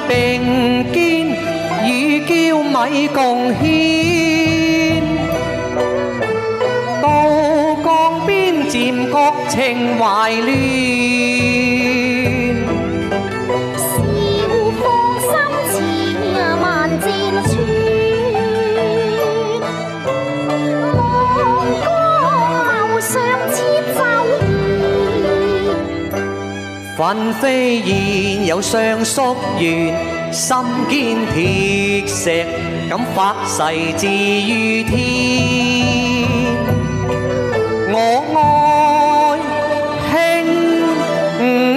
並肩，與嬌米共牽。到江邊漸覺情懷亂，笑放心似萬箭穿。望江貌相切奏意，分飛燕有雙宿願，心堅鐵石敢發誓至於天。我愛輕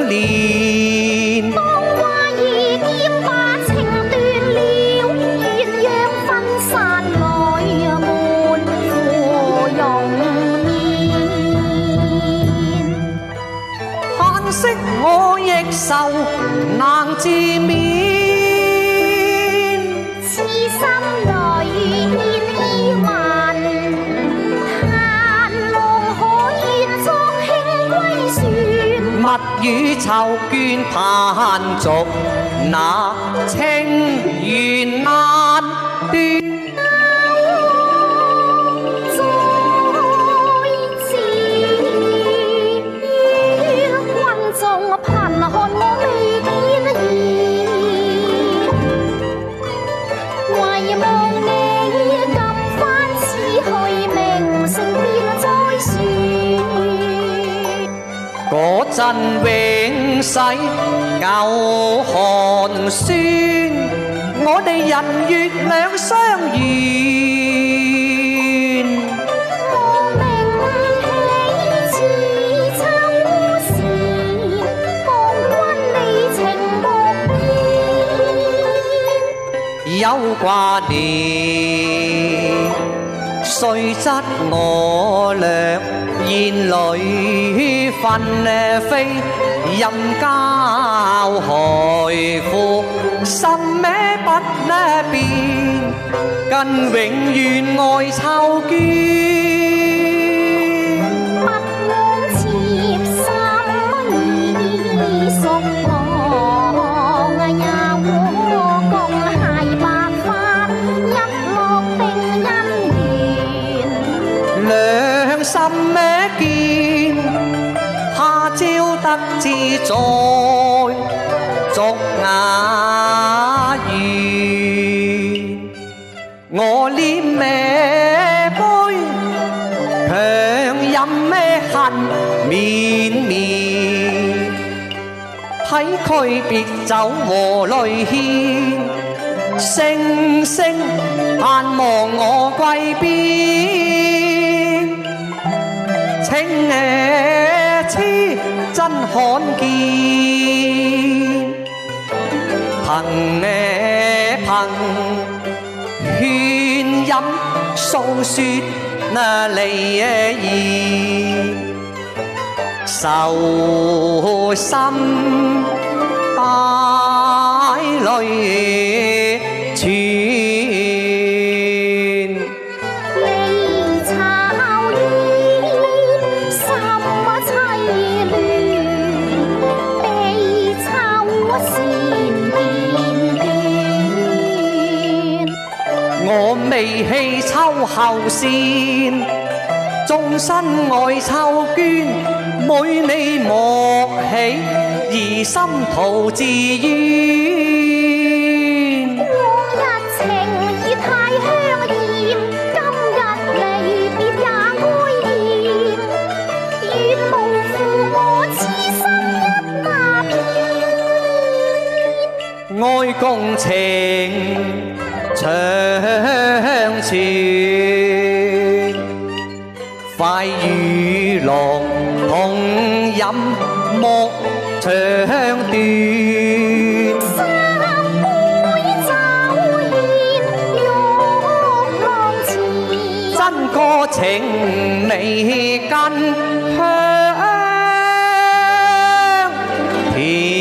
蓮，當花已劍把情斷了，鴛鴦分散來滿芙蓉面。嘆息我亦愁難自勉。痴心來年依萬，嘆浪可願作輕歸船。蜜語愁倦盼續，那情緣難斷。再次於軍中貧寒我未見現，唯望你今番此去名聲便再傳。嗰陣永世舊寒酸，我哋人月兩相緣。我明喜似秋時，望君你情莫變。有掛念，雖則我略煙裏分飛，任交害負，心咩不變，更永遠愛秋娟。不枉妾心已屬我，也和共偕白髮，一落定姻緣。兩心咩見，他朝得志在續雅園。我念咩杯，強飲咩恨綿綿。睇佢別酒和淚牽，聲聲盼望我歸邊。情痴真罕見，憑勸飲訴說離異，愁心帶淚傳。離巢燕，心凄亂，悲秋弦變斷。我未棄秋後線，終身愛秋娟。每你莫喜，而心徒自怨。往日情意太香豔，今日離別也哀厭。願無負我痴心一那片，愛共情長存，快與樂同飲莫長斷。三杯酒宴玉郎前，真歌情味更香甜。